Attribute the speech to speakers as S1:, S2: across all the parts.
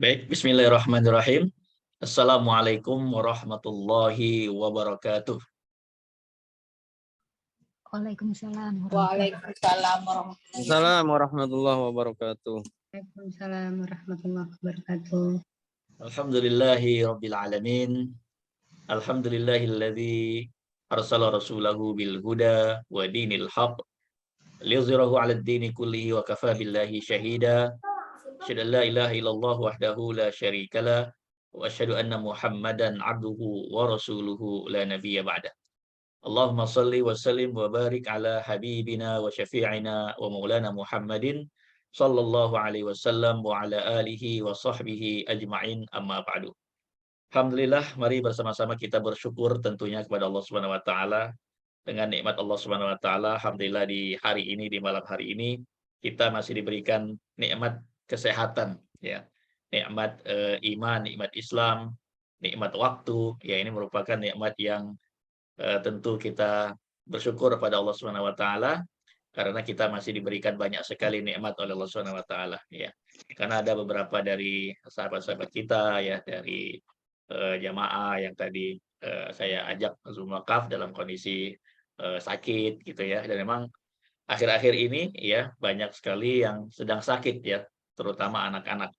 S1: Baik, bismillahirrahmanirrahim. Assalamualaikum warahmatullahi wabarakatuh.
S2: Waalaikumsalam
S3: Waalaikumsalam warahmatullahi
S4: Assalamualaikum warahmatullahi wabarakatuh.
S2: wabarakatuh.
S1: Alhamdulillahi rabbil alamin. Alhamdulillahilladzi arsala rasulahu bil huda wa dinil haq liyuzhirahu 'alad dini kullihi wa kafa billahi syahida. Asyhadu an la ilaha illallah wahdahu la syarikalah wa asyhadu anna Muhammadan 'abduhu wa rasuluhu la nabiyya ba'da. Allahumma salli wa sallim wa barik ala habibina wa syafi'ina wa maulana Muhammadin sallallahu alaihi wasallam wa ala alihi wa sahbihi ajma'in amma ba'du. Alhamdulillah, mari bersama-sama kita bersyukur tentunya kepada Allah Subhanahu wa taala. Dengan nikmat Allah Subhanahu wa taala, alhamdulillah di hari ini, di malam hari ini kita masih diberikan nikmat kesehatan ya. Nikmat iman, nikmat Islam, nikmat waktu. Ya, ini merupakan nikmat yang tentu kita bersyukur pada Allah Subhanahu wa taala karena kita masih diberikan banyak sekali nikmat oleh Allah Subhanahu wa taala ya. Karena ada beberapa dari sahabat-sahabat kita ya dari jamaah yang tadi saya ajak Zoom wakaf dalam kondisi sakit gitu ya. Dan memang akhir-akhir ini ya banyak sekali yang sedang sakit ya, terutama anak-anak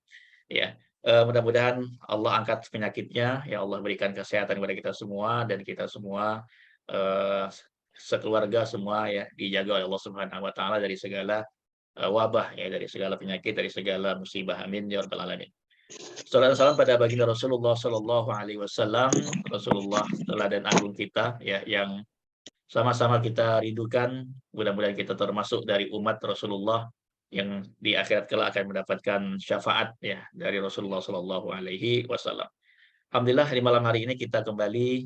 S1: ya. Mudah-mudahan Allah angkat penyakitnya, ya Allah berikan kesehatan kepada kita semua dan kita semua eh, sekeluarga semua ya dijaga oleh Allah Subhanahu wa taala dari segala wabah ya, dari segala penyakit, dari segala musibah. Amin ya rabbal alamin. Salawat dan salam pada baginda Rasulullah Shallallahu alaihi wasallam, Rasulullah teladan agung kita ya yang sama-sama kita rindukan. Mudah-mudahan kita termasuk dari umat Rasulullah yang di akhirat kelak akan mendapatkan syafaat ya dari Rasulullah Shallallahu alaihi wasallam. Alhamdulillah di malam hari ini kita kembali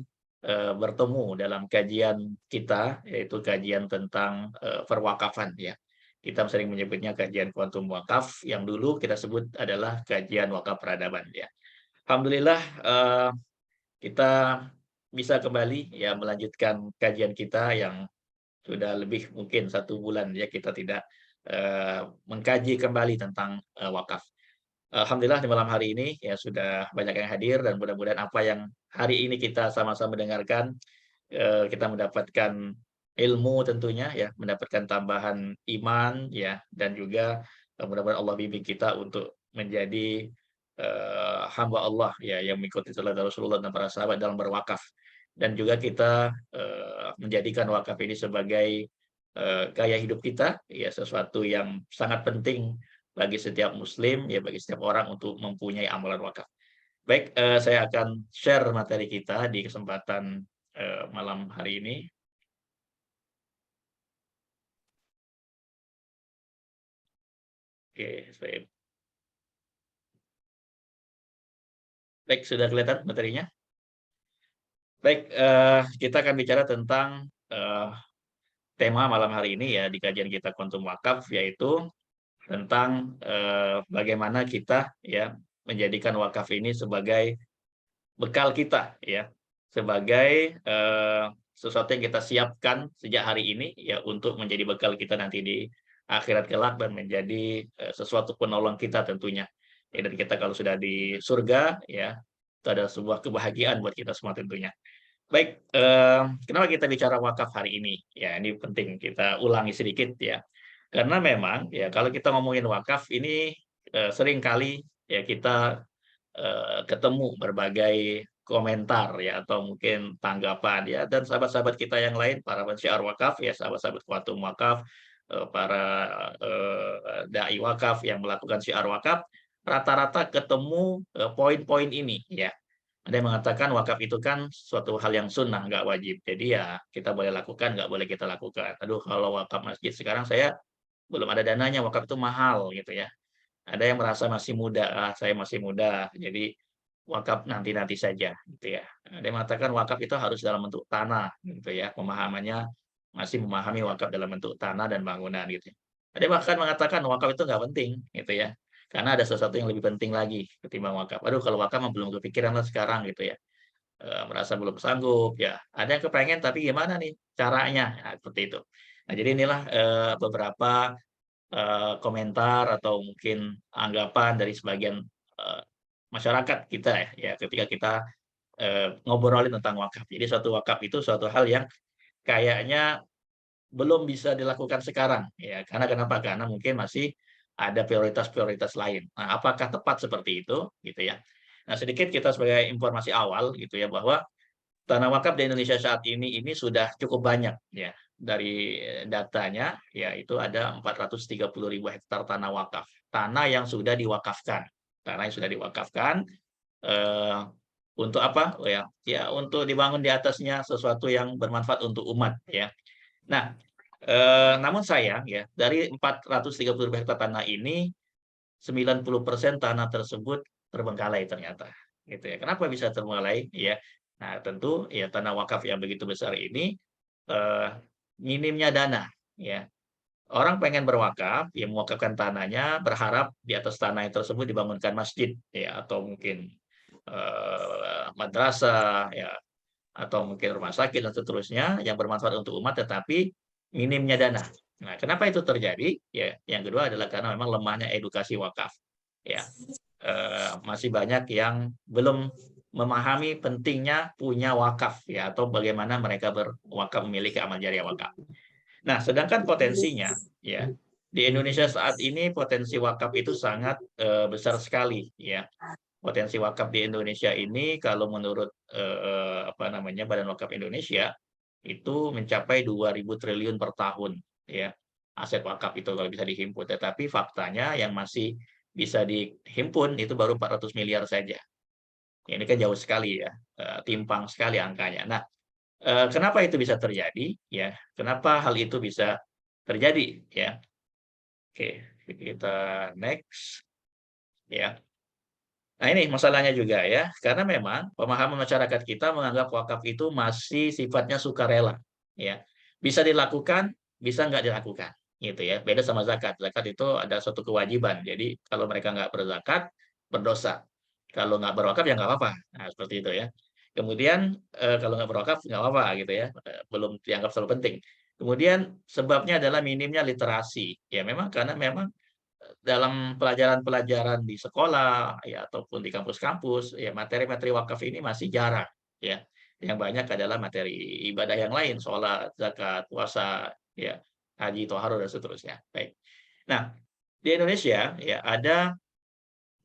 S1: bertemu dalam kajian kita, yaitu kajian tentang perwakafan ya. Kita sering menyebutnya kajian kuantum wakaf, yang dulu kita sebut adalah kajian wakaf peradaban ya. Alhamdulillah kita bisa kembali ya melanjutkan kajian kita yang sudah lebih mungkin 1 bulan ya kita tidak mengkaji kembali tentang wakaf. Alhamdulillah di malam hari ini ya sudah banyak yang hadir dan mudah-mudahan apa yang hari ini kita sama-sama dengarkan kita mendapatkan ilmu tentunya ya, mendapatkan tambahan iman ya, dan juga mudah-mudahan Allah bimbing kita untuk menjadi hamba Allah ya yang mengikuti teladan Rasulullah dan para sahabat dalam berwakaf. Dan juga kita menjadikan wakaf ini sebagai gaya hidup kita ya, sesuatu yang sangat penting bagi setiap muslim ya, bagi setiap orang untuk mempunyai amalan wakaf. Baik, saya akan share materi kita di kesempatan malam hari ini. Oke, baik, sudah kelihatan materinya? Baik, kita akan bicara tentang tema malam hari ini ya di kajian kita Quantum Wakaf, yaitu tentang bagaimana kita ya menjadikan wakaf ini sebagai bekal kita ya, sebagai sesuatu yang kita siapkan sejak hari ini ya untuk menjadi bekal kita nanti di akhirat kelak dan menjadi sesuatu penolong kita tentunya. Ya, dan kita kalau sudah di surga ya itu ada sebuah kebahagiaan buat kita semua tentunya. Baik, kenapa kita bicara wakaf hari ini? Ya, ini penting kita ulangi sedikit ya. Karena memang ya kalau kita ngomongin wakaf ini sering kali ya kita ketemu berbagai komentar ya atau mungkin tanggapan ya, dan sahabat-sahabat kita yang lain para pensiar wakaf ya, sahabat-sahabat kuatum wakaf, para dai wakaf yang melakukan syiar wakaf, rata-rata ketemu poin-poin ini ya. Ada yang mengatakan wakaf itu kan suatu hal yang sunnah, nggak wajib. Jadi ya kita boleh lakukan, nggak boleh kita lakukan. Aduh, kalau wakaf masjid sekarang saya belum ada dananya, wakaf itu mahal gitu ya. Ada yang merasa masih muda, "Ah, saya masih muda, jadi wakaf nanti-nanti saja," gitu ya. Ada yang mengatakan wakaf itu harus dalam bentuk tanah, gitu ya, pemahamannya masih memahami wakaf dalam bentuk tanah dan bangunan, gitu ya. Ada yang bahkan mengatakan wakaf itu nggak penting, gitu ya, karena ada sesuatu yang lebih penting lagi ketimbang wakaf. Aduh, kalau wakaf mah belum kepikiran lah sekarang, gitu ya, merasa belum sanggup, ya. Ada yang kepengen tapi gimana nih caranya? Nah, seperti itu. Nah, jadi inilah, beberapa komentar atau mungkin anggapan dari sebagian masyarakat kita ya ketika kita ngobrolin tentang wakaf. Jadi suatu wakaf itu suatu hal yang kayaknya belum bisa dilakukan sekarang ya. Karena kenapa? Karena mungkin masih ada prioritas-prioritas lain. Nah, apakah tepat seperti itu gitu ya? Nah, sedikit kita sebagai informasi awal gitu ya bahwa tanah wakaf di Indonesia saat ini sudah cukup banyak ya. Dari datanya ya itu ada 430.000 hektar tanah wakaf. Tanah yang sudah diwakafkan. Tanah yang sudah diwakafkan eh, untuk apa? Oh ya, ya untuk dibangun di atasnya sesuatu yang bermanfaat untuk umat ya. Nah, namun sayang ya, dari 430.000 hektar tanah ini 90% tanah tersebut terbengkalai ternyata, gitu ya. Kenapa bisa terbengkalai? Ya, nah tentu ya tanah wakaf yang begitu besar ini eh, minimnya dana, ya. Orang pengen berwakaf, ya mewakafkan tanahnya, berharap di atas tanah tersebut dibangunkan masjid, ya atau mungkin madrasah, ya atau mungkin rumah sakit dan seterusnya yang bermanfaat untuk umat, tetapi minimnya dana. Nah, kenapa itu terjadi? Ya, yang kedua adalah karena memang lemahnya edukasi wakaf. Ya, masih banyak yang belum memahami pentingnya punya wakaf ya atau bagaimana mereka berwakaf memiliki amal jariah wakaf. Nah, sedangkan potensinya ya di Indonesia saat ini potensi wakaf itu sangat besar sekali ya. Potensi wakaf di Indonesia ini kalau menurut apa namanya Badan Wakaf Indonesia itu mencapai 2.000 triliun per tahun ya. Aset wakaf itu kalau bisa dihimpun, tetapi faktanya yang masih bisa dihimpun itu baru 400 miliar saja. Ini kan jauh sekali ya, timpang sekali angkanya. Nah, kenapa itu bisa terjadi? Ya, kenapa hal itu bisa terjadi? Ya, oke, kita next. Ya, nah ini masalahnya juga ya, karena memang pemahaman masyarakat kita menganggap wakaf itu masih sifatnya sukarela. Ya, bisa dilakukan, bisa nggak dilakukan, gitu ya. Beda sama zakat. Zakat itu ada suatu kewajiban. Jadi kalau mereka nggak berzakat, berdosa. Kalau nggak berwakaf ya nggak apa-apa. Nah, seperti itu ya. Kemudian kalau nggak berwakaf nggak apa-apa gitu ya, belum dianggap terlalu penting. Kemudian sebabnya adalah minimnya literasi. Ya memang karena memang dalam pelajaran-pelajaran di sekolah ya ataupun di kampus-kampus ya materi-materi wakaf ini masih jarang ya. Yang banyak adalah materi ibadah yang lain, sholat, zakat, puasa, ya, haji, toharo dan seterusnya. Baik. Nah, di Indonesia ya ada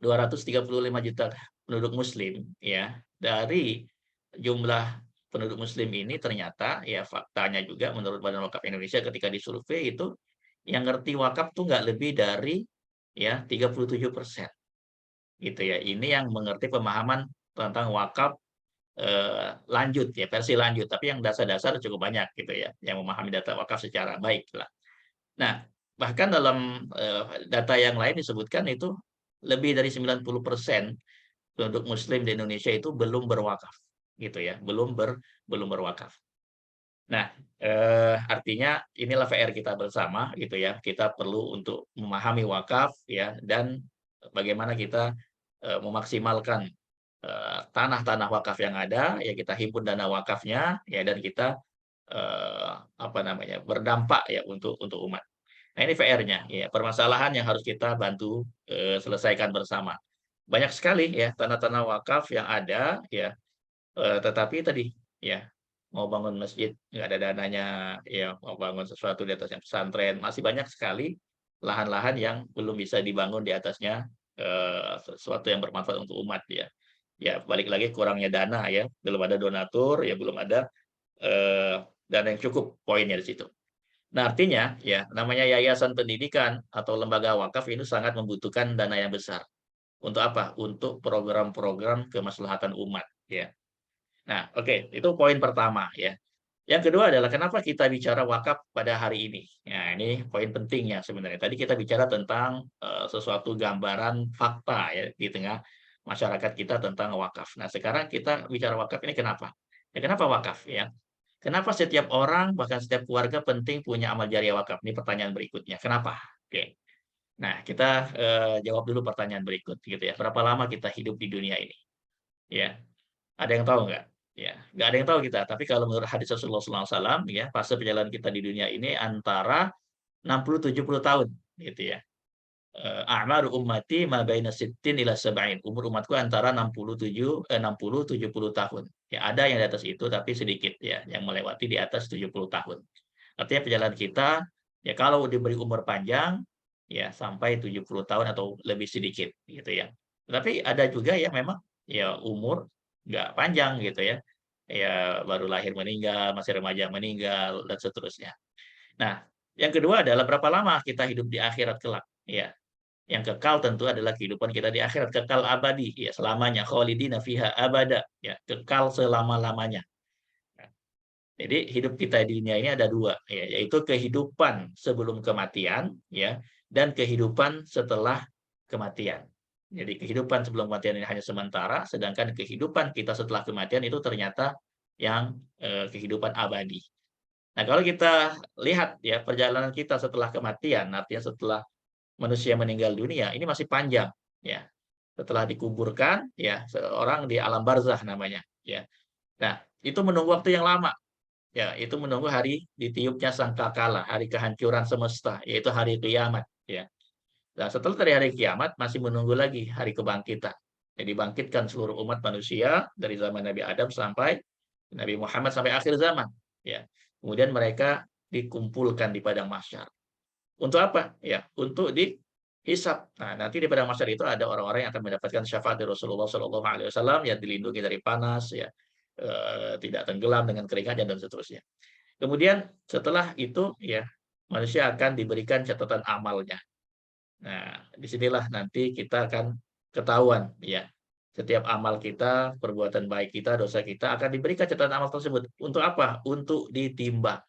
S1: 235 juta penduduk muslim ya. Dari jumlah penduduk muslim ini ternyata ya faktanya juga menurut Badan Wakaf Indonesia ketika disurvei itu yang ngerti wakaf tuh nggak lebih dari ya 37% gitu ya. Ini yang mengerti pemahaman tentang wakaf lanjut ya, versi lanjut, tapi yang dasar-dasar cukup banyak gitu ya, yang memahami data wakaf secara baik lah. Nah, bahkan dalam data yang lain disebutkan itu lebih dari 90% penduduk muslim di Indonesia itu belum berwakaf gitu ya, belum berwakaf. Nah, artinya inilah PR kita bersama gitu ya. Kita perlu untuk memahami wakaf ya dan bagaimana kita memaksimalkan tanah-tanah wakaf yang ada ya kita himpun dana wakafnya ya dan kita apa namanya berdampak ya untuk umat. Nah, ini PR-nya ya permasalahan yang harus kita bantu selesaikan bersama. Banyak sekali ya tanah-tanah wakaf yang ada ya tetapi tadi ya mau bangun masjid nggak ada dananya, ya mau bangun sesuatu di atasnya pesantren, masih banyak sekali lahan-lahan yang belum bisa dibangun di atasnya sesuatu yang bermanfaat untuk umat ya. Ya balik lagi kurangnya dana ya, belum ada donatur ya belum ada dana yang cukup poinnya di situ. Nah artinya ya namanya yayasan pendidikan atau lembaga wakaf ini sangat membutuhkan dana yang besar. Untuk apa? Untuk program-program kemaslahatan umat ya. Nah, oke, itu poin pertama ya. Yang kedua adalah kenapa kita bicara wakaf pada hari ini. Nah, ini poin pentingnya sebenarnya. Tadi kita bicara tentang sesuatu gambaran fakta ya di tengah masyarakat kita tentang wakaf. Nah, sekarang kita bicara wakaf ini kenapa? Ya, kenapa wakaf ya? Kenapa setiap orang bahkan setiap keluarga penting punya amal jariah wakaf? Ini pertanyaan berikutnya. Kenapa? Oke. Nah, kita jawab dulu pertanyaan berikut gitu ya. Berapa lama kita hidup di dunia ini? Ya, ada yang tahu nggak? Ya, nggak ada yang tahu kita. Tapi kalau menurut hadis Rasulullah SAW, ya, fase perjalanan kita di dunia ini antara 60-70 tahun, gitu ya. a'maru ummati ma baina sittin ila sab'in. Umur umatku antara 60 70 tahun. Ya, ada yang di atas itu tapi sedikit ya, yang melewati di atas 70 tahun. Artinya perjalanan kita ya kalau diberi umur panjang ya sampai 70 tahun atau lebih sedikit gitu ya. Tapi ada juga yang memang ya umur nggak panjang gitu ya. Ya baru lahir meninggal, masih remaja meninggal dan seterusnya. Nah, yang kedua adalah berapa lama kita hidup di akhirat kelak ya. Yang kekal tentu adalah kehidupan kita di akhirat, kekal abadi, ya selamanya, khalidina fiha abada, ya kekal selama-lamanya. Nah, jadi hidup kita di dunia ini ada dua, ya, yaitu kehidupan sebelum kematian, ya, dan kehidupan setelah kematian. Jadi kehidupan sebelum kematian ini hanya sementara, sedangkan kehidupan kita setelah kematian itu ternyata yang kehidupan abadi. Nah, kalau kita lihat ya perjalanan kita setelah kematian, artinya setelah manusia meninggal dunia, ini masih panjang, ya. Setelah dikuburkan, ya, seorang di alam barzah namanya, ya. Nah, itu menunggu waktu yang lama, ya, itu menunggu hari ditiupnya sangkakala, hari kehancuran semesta, yaitu hari kiamat, ya. Nah, setelah dari hari kiamat masih menunggu lagi hari kebangkitan. Jadi bangkitkan seluruh umat manusia dari zaman Nabi Adam sampai Nabi Muhammad sampai akhir zaman, ya. Kemudian mereka dikumpulkan di padang mahsyar. Untuk apa? Ya, untuk dihisab. Nah, nanti di padang mahsyar itu ada orang-orang yang akan mendapatkan syafaat dari Rasulullah Shallallahu Alaihi Wasallam yang dilindungi dari panas, ya, tidak tenggelam dengan keringatnya dan seterusnya. Kemudian setelah itu, ya, manusia akan diberikan catatan amalnya. Nah, disinilah nanti kita akan ketahuan, ya, setiap amal kita, perbuatan baik kita, dosa kita akan diberikan catatan amal tersebut. Untuk apa? Untuk ditimbang.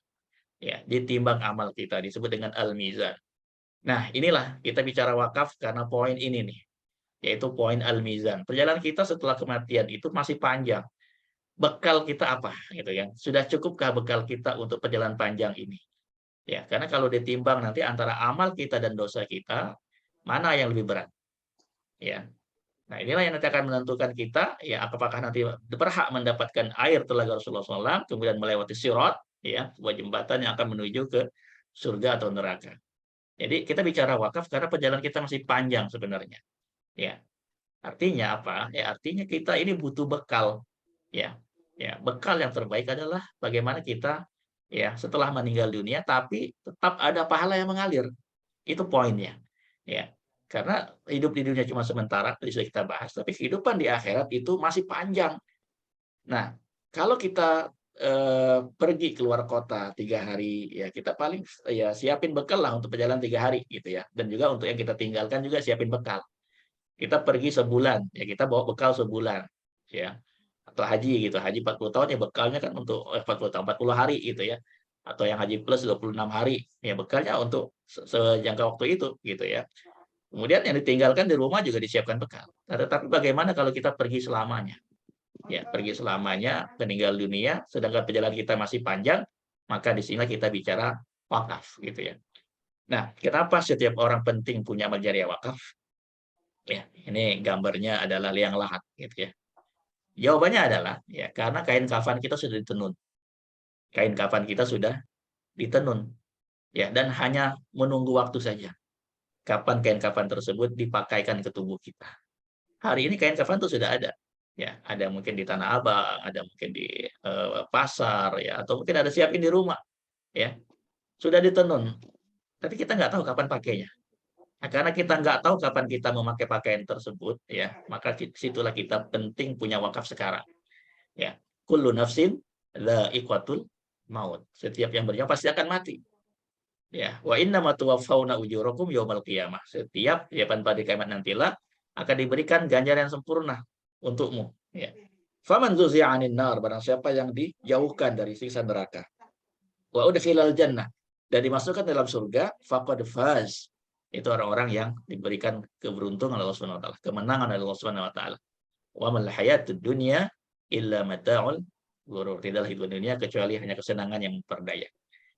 S1: Ya, ditimbang amal kita disebut dengan al-mizan. Nah, inilah kita bicara wakaf karena poin ini nih, yaitu poin al-mizan. Perjalanan kita setelah kematian itu masih panjang. Bekal kita apa gitu ya? Sudah cukupkah bekal kita untuk perjalanan panjang ini? Ya, karena kalau ditimbang nanti antara amal kita dan dosa kita, mana yang lebih berat? Ya. Nah, inilah yang nanti akan menentukan kita ya apakah nanti berhak mendapatkan air telaga Rasulullah SAW, kemudian melewati sirat, ya, sebuah jembatan yang akan menuju ke surga atau neraka. Jadi kita bicara wakaf karena perjalanan kita masih panjang sebenarnya. Ya, artinya apa? Ya, artinya kita ini butuh bekal. Ya, ya, bekal yang terbaik adalah bagaimana kita ya setelah meninggal dunia tapi tetap ada pahala yang mengalir. Itu poinnya. Ya. Karena hidup di dunia cuma sementara, tadi sudah kita bahas, tapi kehidupan di akhirat itu masih panjang. Nah, kalau kita pergi keluar kota 3 hari, ya kita paling ya siapin bekal lah untuk perjalanan 3 hari gitu ya. Dan juga untuk yang kita tinggalkan juga siapin bekal. Kita pergi sebulan, ya kita bawa bekal sebulan, ya. Atau haji gitu, haji 40 tahun ya bekalnya kan untuk 40 tahun, 40 hari gitu ya. Atau yang haji plus 26 hari, ya bekalnya untuk sejangka waktu itu gitu ya. Kemudian yang ditinggalkan di rumah juga disiapkan bekal. Nah, tetapi bagaimana kalau kita pergi selamanya? Ya, pergi selamanya, meninggal dunia, sedangkan perjalanan kita masih panjang, maka di sini kita bicara wakaf, gitu ya. Nah, kenapa setiap orang penting punya amal jariah wakaf? Ya, ini gambarnya adalah liang lahat, gitu ya. Jawabannya adalah, ya, karena kain kafan kita sudah ditenun. Kain kafan kita sudah ditenun, ya, dan hanya menunggu waktu saja. Kapan kain kafan tersebut dipakaikan ke tubuh kita. Hari ini kain kafan itu sudah ada. Ya, ada mungkin di Tanah Abang, ada mungkin di pasar ya, atau mungkin ada siapin di rumah, ya. Sudah ditenun, tapi kita nggak tahu kapan pakainya. Nah, karena kita nggak tahu kapan kita memakai pakaian tersebut, ya, maka situlah kita penting punya wakaf sekarang. Ya, kullu nafsin dha'iqatul maut. Setiap yang bernyawa pasti akan mati. Ya, wa innama tuwaffawna ujurakum yaumal qiyamah. Setiap ya pada kiamat nantilah akan diberikan ganjaran yang sempurna untukmu, ya. Faman zuzi'a 'anil nar, barang siapa yang dijauhkan dari siksa neraka. Wa udkhilal jannah, dan dimasukkan dalam surga, faqad faz. Itu orang-orang yang diberikan keberuntungan oleh Allah Subhanahu wa taala, kemenangan oleh Allah Subhanahu wa taala. Wa mal hayatud dunya illa mata'ul ghurur. Tidaklah hidup dunia kecuali hanya kesenangan yang memperdaya.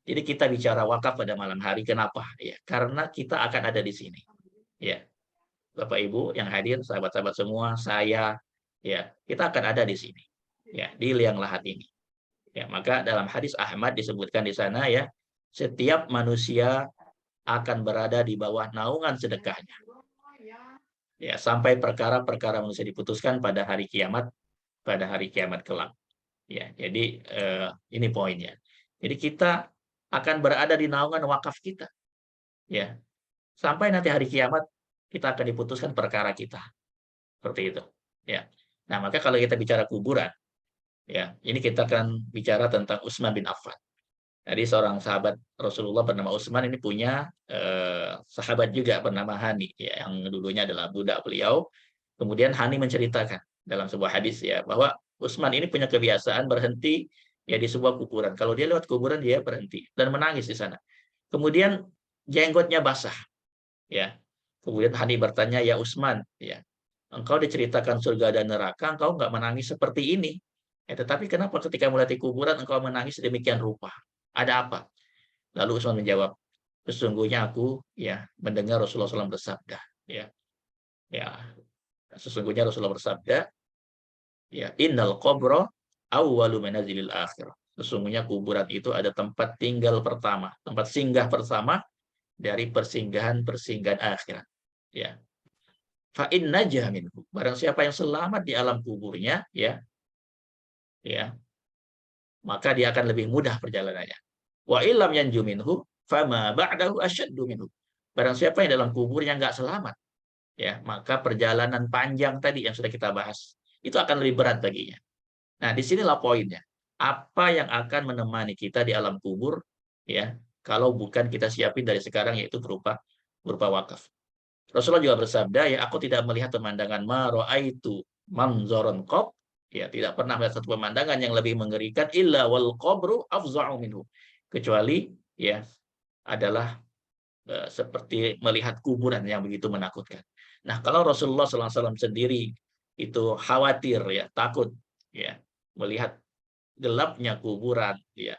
S1: Jadi kita bicara wakaf pada malam hari, kenapa? Ya, karena kita akan ada di sini. Ya, Bapak Ibu yang hadir, sahabat-sahabat semua, saya, ya, kita akan ada di sini. Ya, di liang lahat ini. Ya, maka dalam hadis Ahmad disebutkan di sana ya, setiap manusia akan berada di bawah naungan sedekahnya. Ya, sampai perkara-perkara manusia diputuskan pada hari kiamat kelak. Ya, jadi ini poinnya. Jadi kita akan berada di naungan wakaf kita. Ya, sampai nanti hari kiamat kita akan diputuskan perkara kita. Seperti itu. Ya. Nah, maka kalau kita bicara kuburan, ya, ini kita akan bicara tentang Utsman bin Affan. Jadi seorang sahabat Rasulullah bernama Utsman ini punya sahabat juga bernama Hani, ya, yang dulunya adalah budak beliau. Kemudian Hani menceritakan dalam sebuah hadis ya bahwa Utsman ini punya kebiasaan berhenti ya di sebuah kuburan. Kalau dia lewat kuburan dia berhenti dan menangis di sana. Kemudian jenggotnya basah, ya. Kemudian Hani bertanya, ya Utsman, ya, engkau diceritakan surga dan neraka, engkau nggak menangis seperti ini. Ya, tetapi kenapa ketika melihat kuburan engkau menangis demikian rupa? Ada apa? Lalu Utsman menjawab, sesungguhnya aku ya mendengar Rasulullah SAW bersabda, ya, ya, sesungguhnya Rasulullah bersabda, ya, innal qabra awwalu manazilil akhirah. Sesungguhnya kuburan itu ada tempat tinggal pertama, tempat singgah pertama dari persinggahan-persinggahan akhirat. Ya. Fa in najah minhu. Barang siapa yang selamat di alam kuburnya, ya, ya, maka dia akan lebih mudah perjalanannya. Wa illam yanju minhu fama ba'dahu asyaddu minhu. Barang siapa yang dalam kuburnya nggak selamat, ya, maka perjalanan panjang tadi yang sudah kita bahas itu akan lebih berat baginya. Nah, disinilah poinnya. Apa yang akan menemani kita di alam kubur, ya, kalau bukan kita siapin dari sekarang, yaitu berupa wakaf. Rasulullah juga bersabda, ya, aku tidak melihat pemandangan ma ra'aitu manzoron qab, ya, tidak pernah melihat satu pemandangan yang lebih mengerikan illa wal qabru afza'u minhu, kecuali ya adalah seperti melihat kuburan yang begitu menakutkan. Nah, kalau Rasulullah SAW sendiri itu khawatir, ya, takut, ya, melihat gelapnya kuburan, ya,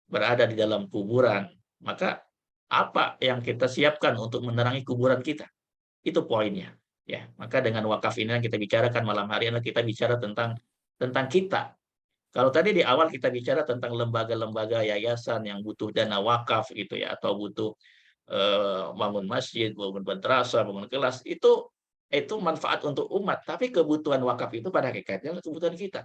S1: berada di dalam kuburan, maka apa yang kita siapkan untuk menerangi kuburan kita? Itu poinnya. Ya, maka dengan wakaf ini yang kita bicarakan malam hari adalah kita bicara tentang kita. Kalau tadi di awal kita bicara tentang lembaga-lembaga yayasan yang butuh dana wakaf gitu ya, atau butuh bangun masjid, bangun madrasah, bangun kelas, itu manfaat untuk umat, tapi kebutuhan wakaf itu pada hakikatnya adalah kebutuhan kita.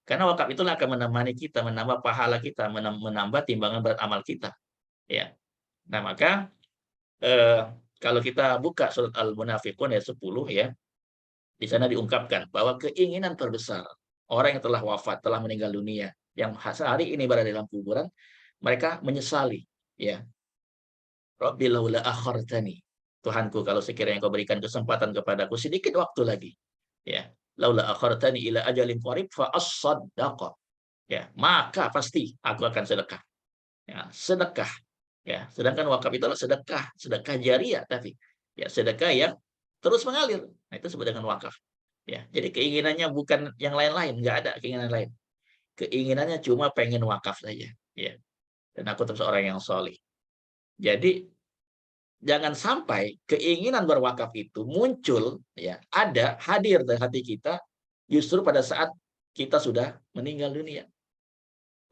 S1: Karena wakaf itulah akan menemani kita, menambah pahala kita, menambah timbangan berat amal kita. Ya. Nah, maka kalau kita buka surat Al-Munafiqun ayat 10, ya, di sana diungkapkan bahwa keinginan terbesar orang yang telah wafat, telah meninggal dunia, yang sehari ini berada dalam kuburan, mereka menyesali, ya. Rabbi laula akhartani. Tuhanku, kalau sekiranya Engkau berikan kesempatan kepadaku sedikit waktu lagi, ya. Laula akhartani ila ajalin qarib fa as-saddaqa. Ya, maka pasti aku akan sedekah. Ya, sedekah. Ya, sedangkan wakaf itu adalah sedekah jariah tapi. Ya, sedekah yang terus mengalir. Nah, itu disebut dengan wakaf. Ya, jadi keinginannya bukan yang lain-lain, nggak ada keinginan lain. Keinginannya cuma pengen wakaf saja, ya. Dan aku terus orang yang solih. Jadi jangan sampai keinginan berwakaf itu muncul, ya, ada hadir dalam hati kita justru pada saat kita sudah meninggal dunia.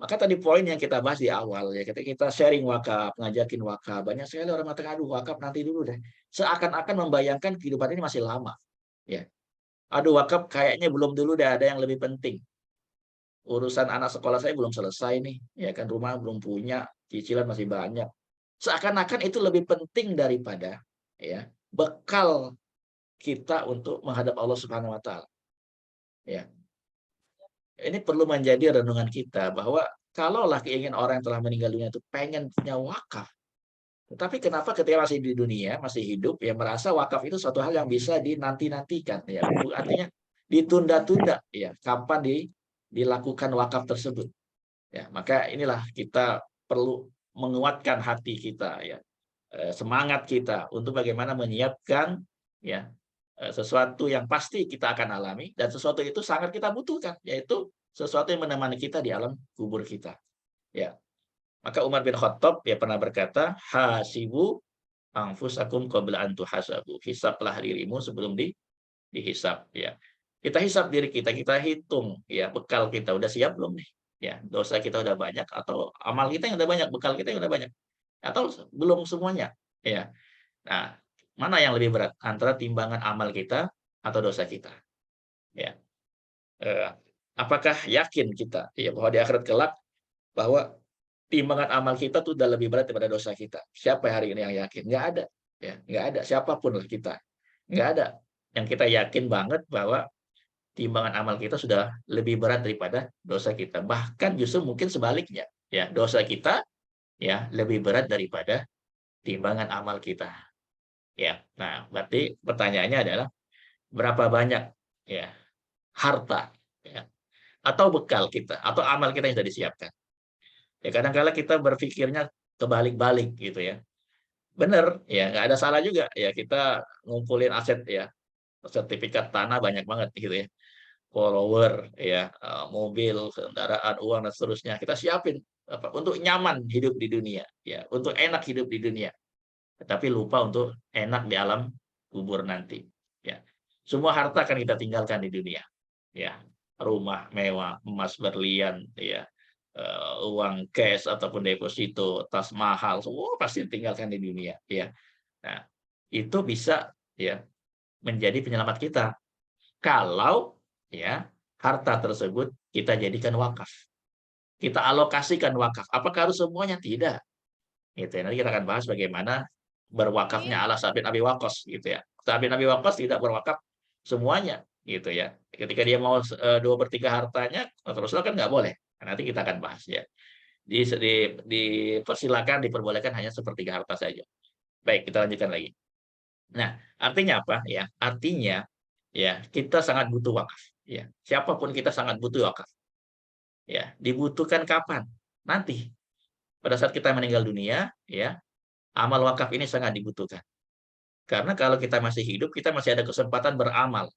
S1: Maka tadi poin yang kita bahas di awal, ya, kita sharing wakaf, ngajakin wakaf, banyak sekali orang mengatakan, aduh wakaf nanti dulu deh. Seakan-akan membayangkan kehidupan ini masih lama, ya. Aduh wakaf kayaknya belum dulu deh, ada yang lebih penting. Urusan anak sekolah saya belum selesai nih, ya kan, rumah belum punya, cicilan masih banyak. Seakan-akan itu lebih penting daripada, ya, bekal kita untuk menghadap Allah Subhanahu wa taala. Ya. Ini perlu menjadi renungan kita bahwa kalaulah keinginan orang yang telah meninggal dunia itu pengen punya wakaf. Tetapi kenapa ketika masih di dunia, masih hidup, ya merasa wakaf itu suatu hal yang bisa dinanti-nantikan, ya. Artinya ditunda-tunda, ya, kapan dilakukan wakaf tersebut. Ya, maka inilah kita perlu menguatkan hati kita, ya. Semangat kita untuk bagaimana menyiapkan, ya, sesuatu yang pasti kita akan alami dan sesuatu itu sangat kita butuhkan, yaitu sesuatu yang menemani kita di alam kubur kita. Ya. Maka Umar bin Khattab ya pernah berkata, hasibu anfusakum qabla an tuhasabu. Hisablah dirimu sebelum dihisab, ya. Kita hisab diri kita, kita hitung, ya, bekal kita udah siap belum nih? Ya, dosa kita udah banyak atau amal kita yang udah banyak, bekal kita yang udah banyak. atau belum semuanya, ya. Nah, mana yang lebih berat antara timbangan amal kita atau dosa kita, ya. Eh, apakah yakin kita ya bahwa di akhirat kelak bahwa timbangan amal kita tuh udah lebih berat daripada dosa kita? Siapa hari ini yang yakin? Nggak ada, ya, nggak ada. Siapapun lah kita, nggak ada yang kita yakin banget bahwa timbangan amal kita sudah lebih berat daripada dosa kita. Bahkan justru mungkin sebaliknya, ya, dosa kita ya lebih berat daripada timbangan amal kita. Ya, nah berarti pertanyaannya adalah berapa banyak ya harta ya atau bekal kita atau amal kita yang sudah disiapkan. Ya kadang-kala kita berpikirnya kebalik-balik gitu ya. Bener, ya nggak ada salah juga ya kita ngumpulin aset ya, sertifikat tanah banyak banget gitu ya. Follower ya, mobil, kendaraan, uang dan seterusnya. Kita siapin untuk nyaman hidup di dunia ya, untuk enak hidup di dunia. Tetapi lupa untuk enak di alam kubur nanti. Ya. Semua harta akan kita tinggalkan di dunia. Ya. Rumah mewah, emas berlian, ya. Uang cash ataupun deposito, tas mahal, semua pasti tinggalkan di dunia, ya. Nah, itu bisa ya menjadi penyelamat kita kalau ya harta tersebut kita jadikan wakaf. Kita alokasikan wakaf. Apakah harus semuanya? Tidak. Gitu ya. Nanti kita akan bahas bagaimana berwakafnya ala Sa'd bin Abi Waqqas gitu ya. Sa'd bin Abi Waqqas tidak berwakaf semuanya gitu ya. Ketika dia mau 2/3 hartanya, Rasulullah kan nggak boleh. Nah, nanti kita akan bahas ya. Dipersilakan, diperbolehkan hanya sepertiga harta saja. Baik, kita lanjutkan lagi. Nah, artinya apa ya? Artinya ya kita sangat butuh wakaf. Ya, siapapun kita sangat butuh wakaf. Ya, dibutuhkan kapan? Nanti pada saat kita meninggal dunia, ya amal wakaf ini sangat dibutuhkan. Karena kalau kita masih hidup, kita masih ada kesempatan beramal,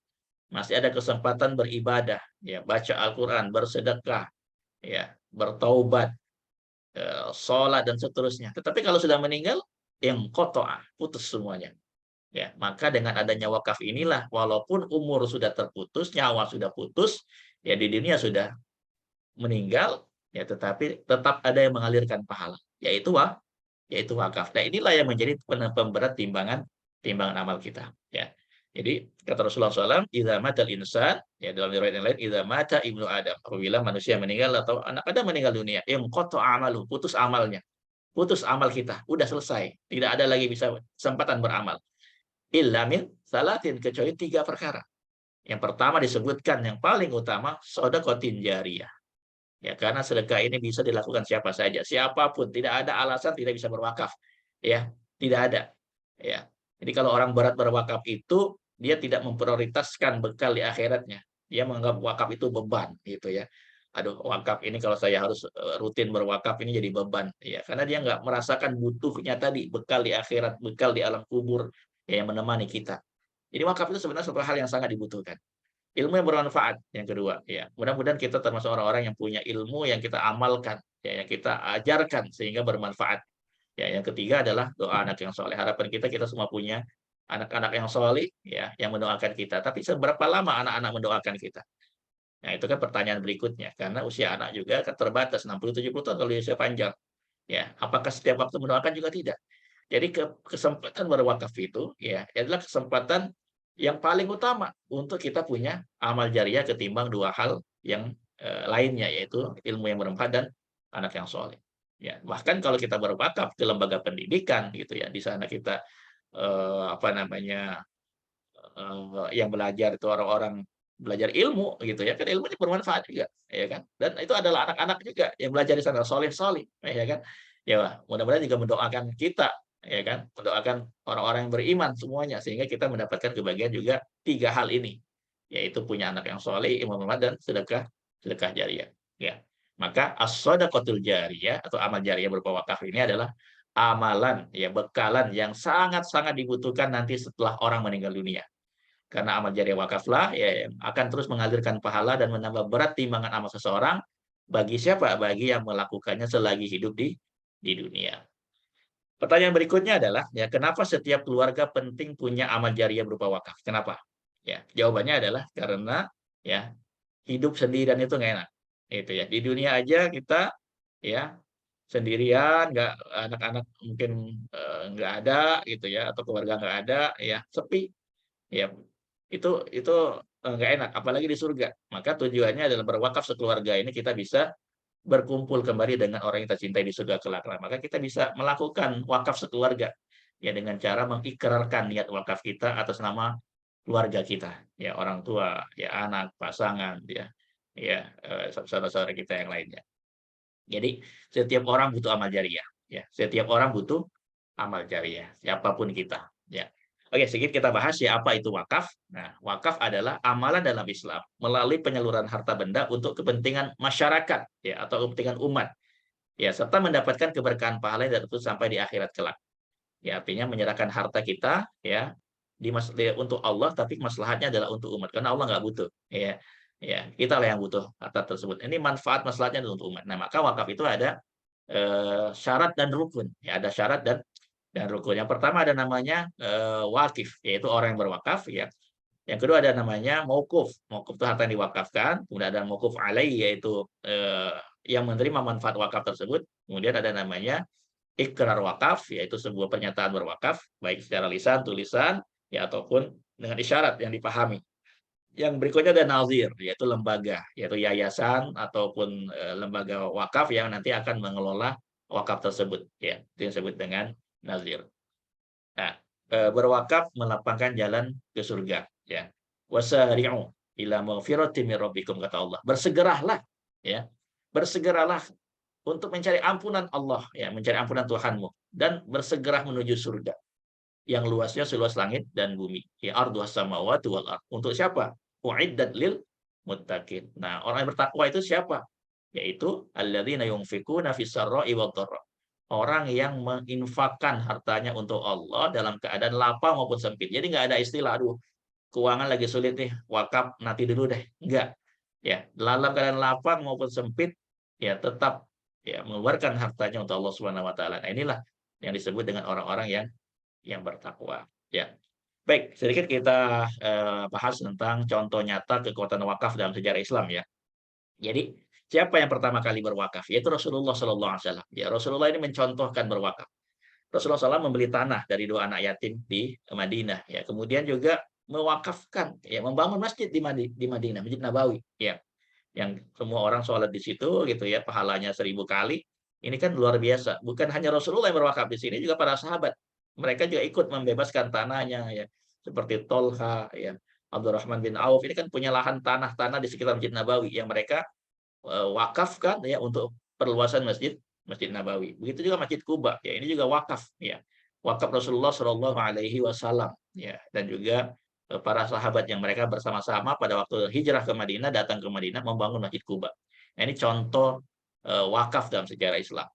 S1: masih ada kesempatan beribadah, ya, baca Al-Qur'an, bersedekah, ya, bertaubat, sholat dan seterusnya. Tetapi kalau sudah meninggal, yang qata'ah, putus semuanya. Ya, maka dengan adanya wakaf inilah, walaupun umur sudah terputus, nyawa sudah putus, ya di dunia sudah meninggal, ya tetapi tetap ada yang mengalirkan pahala, yaitu wakaf. Nah, inilah yang menjadi pemberat timbangan amal kita. Ya. Jadi kata Rasulullah SAW, "Idza matal insan", ya dalam riwayat yang lain, "Idza mata ibnu Adam", apabila manusia meninggal atau anak Adam meninggal dunia, inqata amalu, putus amalnya. Putus amal kita, udah selesai. Tidak ada lagi bisa kesempatan beramal. Illa min salatin, kecuali 3 perkara. Yang pertama disebutkan yang paling utama, shadaqatin jariyah. Ya, karena sedekah ini bisa dilakukan siapa saja, siapapun, tidak ada alasan tidak bisa berwakaf. Ya, tidak ada. Ya. Jadi kalau orang berat berwakaf itu dia tidak memprioritaskan bekal di akhiratnya. Dia menganggap wakaf itu beban gitu ya. Aduh, wakaf ini kalau saya harus rutin berwakaf ini jadi beban ya, karena dia nggak merasakan butuhnya tadi bekal di akhirat, bekal di alam kubur ya, yang menemani kita. Jadi wakaf itu sebenarnya suatu hal yang sangat dibutuhkan. Ilmu yang bermanfaat yang kedua, ya. Mudah-mudahan kita termasuk orang-orang yang punya ilmu yang kita amalkan, ya, yang kita ajarkan sehingga bermanfaat. Ya, yang ketiga adalah doa anak yang soleh. Harapan kita kita semua punya anak-anak yang soleh, ya, yang mendoakan kita. Tapi seberapa lama anak-anak mendoakan kita? Nah, itu kan pertanyaan berikutnya. Karena usia anak juga kan terbatas 60-70 tahun kalau usia panjang. Ya, apakah setiap waktu mendoakan? Juga tidak. Jadi kesempatan berwakaf itu ya adalah kesempatan yang paling utama untuk kita punya amal jariah ketimbang 2 hal yang lainnya, yaitu ilmu yang bermanfaat dan anak yang soleh. Ya, bahkan kalau kita berwakaf ke lembaga pendidikan gitu ya, di sana kita apa namanya yang belajar itu orang-orang belajar ilmu gitu ya kan, ilmu ini bermanfaat juga ya kan, dan itu adalah anak-anak juga yang belajar di sana soleh-soleh ya kan. Ya mudah-mudahan juga mendoakan kita ya kan, mendoakan orang-orang yang beriman semuanya sehingga kita mendapatkan kebahagiaan juga 3 hal ini, yaitu punya anak yang soleh, ilmu bermanfaat, dan sedekah sedekah jariah ya. Maka as-shadaqatul jariyah atau amal jariah berupa wakaf ini adalah amalan ya, bekalan yang sangat-sangat dibutuhkan nanti setelah orang meninggal dunia. Karena amal jariah wakaflah ya yang akan terus mengalirkan pahala dan menambah berat timbangan amal seseorang bagi siapa? Bagi yang melakukannya selagi hidup di dunia. Pertanyaan berikutnya adalah ya kenapa setiap keluarga penting punya amal jariah berupa wakaf? Kenapa? Ya, jawabannya adalah karena ya hidup sendirian itu nggak enak. Itu ya. Di dunia aja kita ya sendirian, nggak anak-anak mungkin nggak ada gitu ya, atau keluarga nggak ada, ya sepi, ya itu nggak enak, apalagi di surga. Maka tujuannya adalah berwakaf sekeluarga ini kita bisa berkumpul kembali dengan orang yang kita cintai di surga kelak. Maka kita bisa melakukan wakaf sekeluarga ya dengan cara mengikrarkan niat wakaf kita atas nama keluarga kita, ya orang tua, ya anak, pasangan, saudara-saudara kita yang lainnya. Jadi setiap orang butuh amal jariah, ya. Setiap orang butuh amal jariah, siapapun kita, ya. Oke, sedikit kita bahas ya apa itu wakaf. Nah, wakaf adalah amalan dalam Islam melalui penyaluran harta benda untuk kepentingan masyarakat, ya, atau kepentingan umat, ya, serta mendapatkan keberkahan pahala dan itu sampai di akhirat kelak. Ya, artinya menyerahkan harta kita, ya, untuk Allah, tapi maslahatnya adalah untuk umat, karena Allah nggak butuh, ya. Ya, kita lah yang butuh harta tersebut. Ini manfaat maslahatnya untuk umat. Nah, maka wakaf itu ada syarat dan rukun. Ya, ada syarat dan rukun. Yang pertama ada namanya wakif, yaitu orang yang berwakaf. Ya. Yang kedua ada namanya mauquf. Mauquf itu harta yang diwakafkan. Kemudian ada mauquf alaihi, yaitu yang menerima manfaat wakaf tersebut. Kemudian ada namanya ikrar wakaf, yaitu sebuah pernyataan berwakaf, baik secara lisan, tulisan, ya ataupun dengan isyarat yang dipahami. Yang berikutnya ada nazir, yaitu lembaga, yaitu yayasan ataupun lembaga wakaf yang nanti akan mengelola wakaf tersebut, ya. Itu yang disebut dengan nazir. Nah, berwakaf melapangkan jalan ke surga, ya. Wasari'u ila maghfiratin min rabbikum, kata Allah. Bersegeralah, ya. Bersegeralah untuk mencari ampunan Allah, ya, mencari ampunan Tuhanmu dan bersegera menuju surga yang luasnya seluas langit dan bumi. Ya, arduhas samawati wal ard. Untuk siapa? Uiddat lil muttaqin. Nah, orang yang bertakwa itu siapa? Yaitu alladzina yunfikuna fis sarra'i wad dharra. Orang yang menginfakkan hartanya untuk Allah dalam keadaan lapang maupun sempit. Jadi nggak ada istilah, aduh, keuangan lagi sulit nih, wakaf nanti dulu deh. Enggak. Ya, dalam keadaan lapang maupun sempit, ya tetap ya mengeluarkan hartanya untuk Allah Subhanahu wa taala. Nah, inilah yang disebut dengan orang-orang yang bertakwa. Ya. Baik, sedikit kita bahas tentang contoh nyata kekuatan wakaf dalam sejarah Islam ya. Jadi, siapa yang pertama kali berwakaf? Yaitu Rasulullah Sallallahu Alaihi Wasallam. Ya, Rasulullah ini mencontohkan berwakaf. Rasulullah SAW membeli tanah dari dua anak yatim di Madinah. Ya, kemudian juga mewakafkan, ya, membangun masjid di Madinah, Masjid Nabawi. Ya, yang semua orang sholat di situ, gitu ya, pahalanya 1000 kali. Ini kan luar biasa. Bukan hanya Rasulullah yang berwakaf di sini, juga para sahabat. Mereka juga ikut membebaskan tanahnya, ya, seperti Tolha, ya, Abdurrahman bin Auf. Ini kan punya lahan tanah-tanah di sekitar Masjid Nabawi yang mereka wakafkan, ya, untuk perluasan Masjid Nabawi. Begitu juga Masjid Kuba, ya, ini juga wakaf, ya. Wakaf Rasulullah Shallallahu Alaihi Wasallam, ya, dan juga para sahabat yang mereka bersama-sama pada waktu hijrah ke Madinah, datang ke Madinah membangun Masjid Kuba. Nah, ini contoh wakaf dalam sejarah Islam.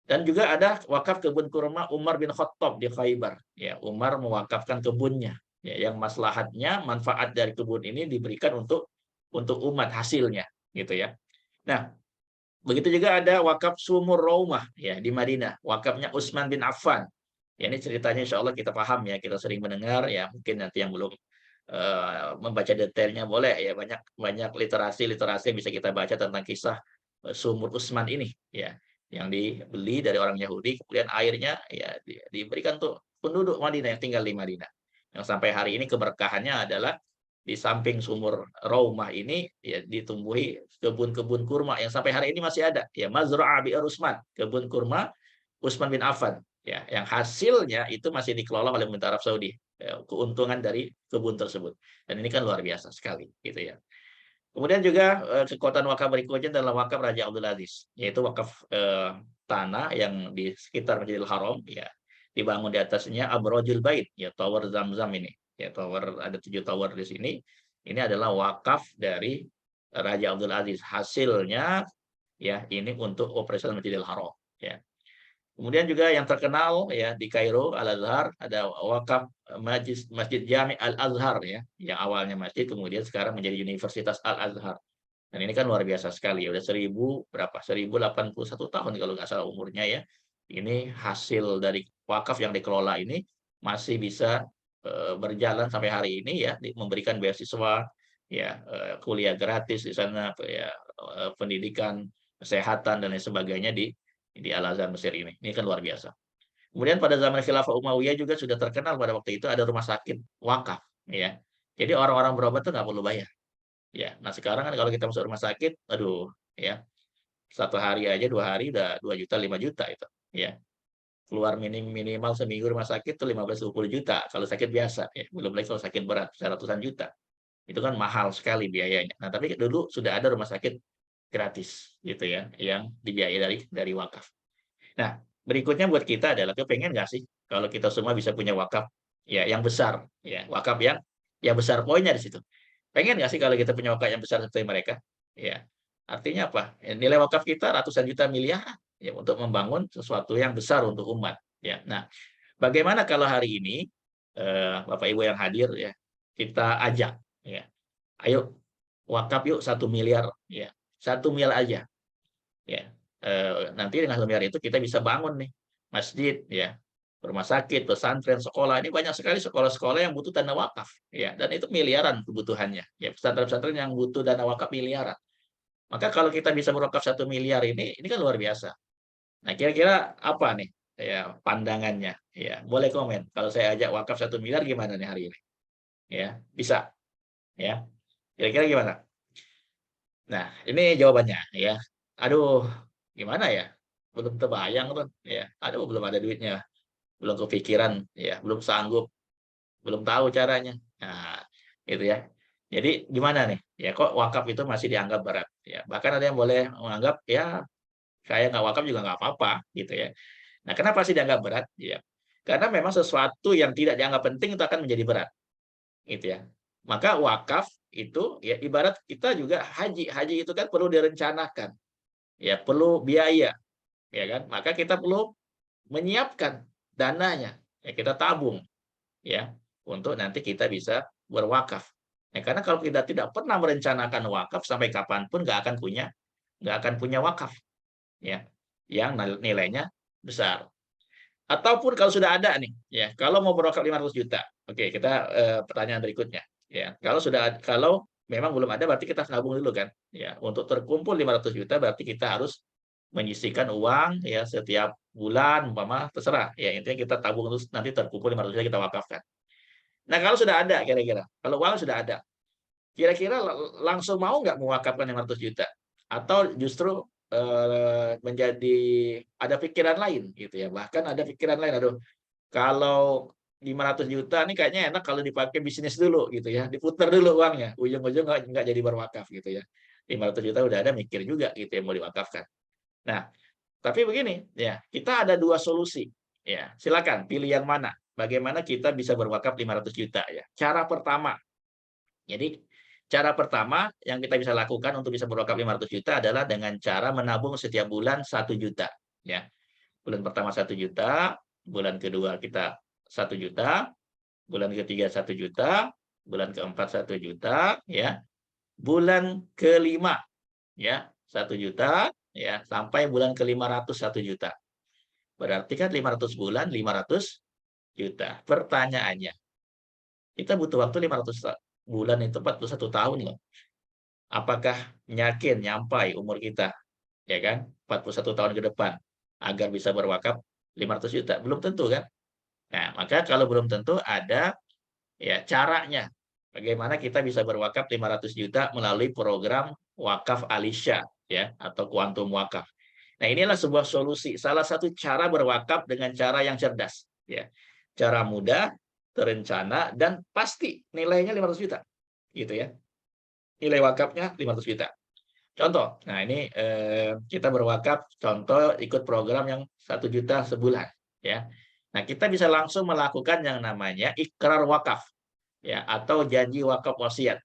S1: Dan juga ada wakaf kebun kurma Umar bin Khattab di Khaybar. Ya, Umar mewakafkan kebunnya, ya, yang maslahatnya manfaat dari kebun ini diberikan untuk umat hasilnya, gitu ya. Nah, begitu juga ada wakaf Sumur Raumah, ya, di Madinah, wakafnya Utsman bin Affan. Ya, ini ceritanya insya Allah kita paham, ya, kita sering mendengar, ya, mungkin nanti yang belum membaca detailnya boleh, ya, banyak literasi yang bisa kita baca tentang kisah Sumur Utsman ini, ya, yang dibeli dari orang Yahudi, kemudian airnya, ya, diberikan untuk penduduk Madinah yang tinggal di Madinah. Yang sampai hari ini keberkahannya adalah di samping sumur Raumah ini, ya, ditumbuhi kebun-kebun kurma yang sampai hari ini masih ada, ya, Mazra'ah Bi'r Utsman, kebun kurma Utsman bin Affan, ya, yang hasilnya itu masih dikelola oleh pemerintah Arab Saudi, ya, keuntungan dari kebun tersebut. Dan ini kan luar biasa sekali, gitu ya. Kemudian juga kekuatan wakaf berikutnya adalah wakaf Raja Abdul Aziz, yaitu wakaf tanah yang di sekitar Masjidil Haram, ya, dibangun di atasnya Abrojul Bait, ya, tower Zam-Zam ini, ya, tower, ada 7 tower di sini. Ini adalah wakaf dari Raja Abdul Aziz. Hasilnya, ya, ini untuk operasional Masjidil Haram, ya. Kemudian juga yang terkenal, ya, di Kairo Al-Azhar ada wakaf Masjid Jami Al-Azhar, ya, yang awalnya masjid kemudian sekarang menjadi Universitas Al-Azhar. Dan ini kan luar biasa sekali, ya, udah 1081 tahun kalau nggak salah umurnya, ya. Ini hasil dari wakaf yang dikelola ini masih bisa berjalan sampai hari ini, ya, memberikan beasiswa, ya, kuliah gratis di sana, ya, pendidikan, kesehatan dan lain sebagainya di Al-Azhar Mesir ini. Ini kan luar biasa. Kemudian pada zaman Khilafah Umayyah juga sudah terkenal pada waktu itu ada rumah sakit wakaf, ya. Jadi orang-orang berobat tuh nggak perlu bayar. Ya, nah sekarang kan kalau kita masuk rumah sakit, aduh, ya, satu hari aja 2 hari udah 2 juta 5 juta itu, ya. Keluar minimal seminggu rumah sakit tuh 15-20 juta kalau sakit biasa, ya. Belum lagi kalau sakit berat ratusan juta. Itu kan mahal sekali biayanya. Nah, tapi dulu sudah ada rumah sakit gratis gitu ya, yang dibiayai dari wakaf. Nah, berikutnya buat kita adalah kepengen nggak sih kalau kita semua bisa punya wakaf ya yang besar, ya wakaf yang besar, poinnya di situ. Pengen nggak sih kalau kita punya wakaf yang besar seperti mereka? Ya, artinya apa? Ya, nilai wakaf kita ratusan juta miliar ya untuk membangun sesuatu yang besar untuk umat. Ya, nah bagaimana kalau hari ini Bapak Ibu yang hadir ya kita ajak ya, ayo wakaf yuk 1 miliar ya, 1 miliar aja ya. Nanti dengan 1 miliar itu kita bisa bangun nih masjid ya, rumah sakit, pesantren, sekolah. Ini banyak sekali sekolah-sekolah yang butuh dana wakaf ya, dan itu miliaran kebutuhannya ya, pesantren-pesantren yang butuh dana wakaf miliaran. Maka kalau kita bisa berwakaf 1 miliar ini kan luar biasa. Nah, kira-kira apa nih ya pandangannya ya, boleh komen kalau saya ajak wakaf 1 miliar gimana nih hari ini ya, bisa ya, kira-kira gimana? Nah, ini jawabannya ya. Aduh, gimana ya? Belum terbayang tuh ya. Aduh, belum ada duitnya, belum kepikiran ya, belum sanggup, belum tahu caranya. Nah, gitu ya. Jadi gimana nih? Ya kok wakaf itu masih dianggap berat ya. Bahkan ada yang boleh menganggap ya saya nggak wakaf juga nggak apa-apa gitu ya. Nah, kenapa sih dianggap berat? Ya. Karena memang sesuatu yang tidak dianggap penting itu akan menjadi berat gitu ya. Maka wakaf itu ya ibarat kita juga haji. Haji itu kan perlu direncanakan. Ya, perlu biaya, ya kan? Maka kita perlu menyiapkan dananya. Ya, kita tabung ya untuk nanti kita bisa berwakaf. Ya, karena kalau kita tidak pernah merencanakan wakaf sampai kapanpun nggak akan punya wakaf ya yang nilainya besar. Ataupun kalau sudah ada nih, ya kalau mau berwakaf 500 juta, oke kita pertanyaan berikutnya, ya kalau memang belum ada berarti kita nabung dulu kan, ya untuk terkumpul 500 juta berarti kita harus menyisihkan uang ya setiap bulan, umpama terserah, ya intinya kita tabung terus nanti terkumpul 500 juta kita wakafkan. Nah kalau sudah ada kira-kira, kalau uang sudah ada, kira-kira langsung mau nggak mewakafkan 500 juta? Atau justru menjadi ada pikiran lain gitu ya. Bahkan ada pikiran lain, aduh kalau 500 juta nih kayaknya enak kalau dipakai bisnis dulu gitu ya. Diputar dulu uangnya. Ujung-ujung nggak jadi berwakaf gitu ya. 500 juta udah ada mikir juga gitu yang mau diwakafkan. Nah, tapi begini ya, kita ada 2 solusi. Ya, silakan pilih yang mana. Bagaimana kita bisa berwakaf 500 juta ya. Cara pertama. Jadi cara pertama yang kita bisa lakukan untuk bisa berwakaf 500 juta adalah dengan cara menabung setiap bulan 1 juta. Ya. Bulan pertama 1 juta, bulan kedua kita 1 juta, bulan ketiga 1 juta, bulan keempat 1 juta, ya. Bulan kelima ya 1 juta, ya sampai bulan ke-500 1 juta. Berarti kan 500 bulan 500 juta. Pertanyaannya, kita butuh waktu 500 bulan itu 41 tahun loh. Apakah yakin nyampai umur kita ya kan 41 tahun ke depan agar bisa berwakaf 500 juta? Belum tentu kan? Nah, maka kalau belum tentu ada ya caranya. Bagaimana kita bisa berwakaf 500 juta melalui program wakaf Alisha ya atau kuantum wakaf. Nah, inilah sebuah solusi, salah satu cara berwakaf dengan cara yang cerdas ya. Cara mudah, terencana dan pasti nilainya 500 juta. Gitu ya. Nilai wakafnya 500 juta. Contoh, nah ini kita berwakaf, contoh ikut program yang 1 juta sebulan, ya. Nah kita bisa langsung melakukan yang namanya ikrar wakaf, ya, atau janji wakaf wasiat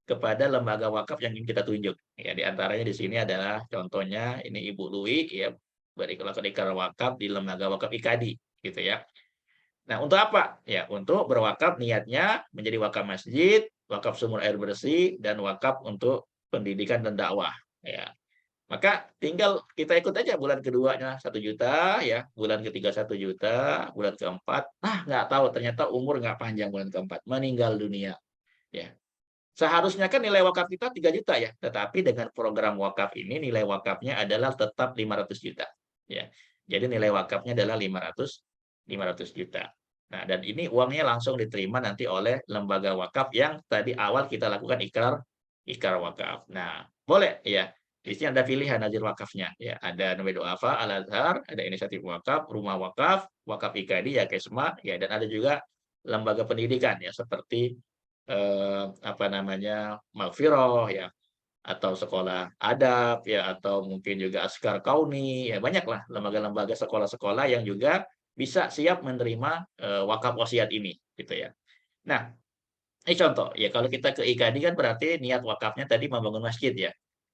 S1: kepada lembaga wakaf yang ingin kita tunjuk. Ya, di antaranya di sini adalah contohnya ini Ibu Lui, ya, berikrar wakaf di lembaga wakaf IKADI, gitu ya. Nah, untuk apa? Ya, untuk berwakaf niatnya menjadi wakaf masjid, wakaf sumur air bersih, dan wakaf untuk pendidikan dan dakwah. Ya, maka tinggal kita ikut aja bulan keduanya 1 juta, ya, bulan ketiga 1 juta, bulan keempat, nggak tahu ternyata umur nggak panjang bulan keempat, meninggal dunia. Ya, seharusnya kan nilai wakaf kita 3 juta ya, tetapi dengan program wakaf ini nilai wakafnya adalah tetap 500 juta. ya. Jadi nilai wakafnya adalah 500 juta. Nah, dan ini uangnya langsung diterima nanti oleh lembaga wakaf yang tadi awal kita lakukan ikrar wakaf. Nah, boleh ya. Di sini ada pilihan nazir wakafnya ya. Ada Namai Du'afa, Al Azhar, ada inisiatif wakaf, rumah wakaf, wakaf IKADI ya Kesma ya, dan ada juga lembaga pendidikan ya seperti apa namanya Maghfirah ya, atau sekolah adab ya, atau mungkin juga Askar Kauni ya, banyaklah lembaga-lembaga sekolah-sekolah yang juga bisa siap menerima wakaf wasiat ini gitu ya. Nah, ini contoh ya, kalau kita ke IKADI kan berarti niat wakafnya tadi membangun masjid ya.